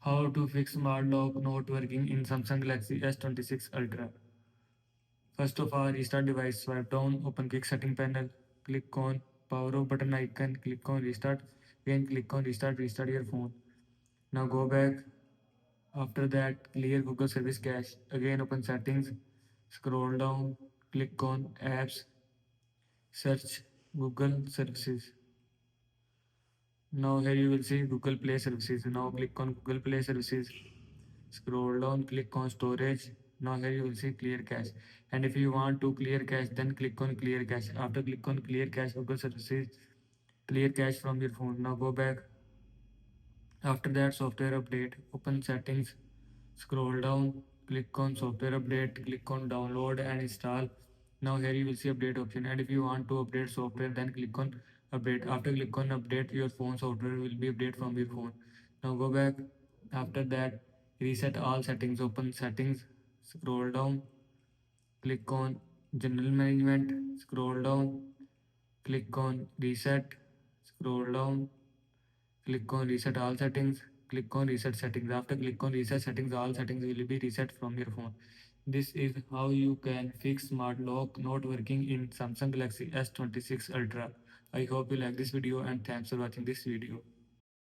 How to fix smart lock not working in Samsung Galaxy S26 Ultra. First of all, restart device, swipe down, open quick setting panel, click on power off button icon, click on restart, again click on restart your phone. Now go back. After that, clear Google Service Cache. Again open settings, scroll down, click on apps, search Google Services. Now here you will see Google Play Services. Now click on Google Play Services. Scroll down, click on storage. Now here you will see clear cache. And if you want to clear cache, then click on clear cache. After click on clear cache, Google Services, clear cache from your phone. Now go back. After that, software update, open settings, scroll down, click on software update, click on download and install. Now here you will see update option, and if you want to update software, then click on update. After click on update, your phone software will be update from your phone. Now go back. After that, reset all settings, open settings, scroll down, click on general management, scroll down, click on reset, scroll down, click on reset all settings, click on reset settings. After click on reset settings, all settings will be reset from your phone. This is how you can fix smart lock not working in Samsung Galaxy S26 Ultra. I hope you like this video and thanks for watching this video.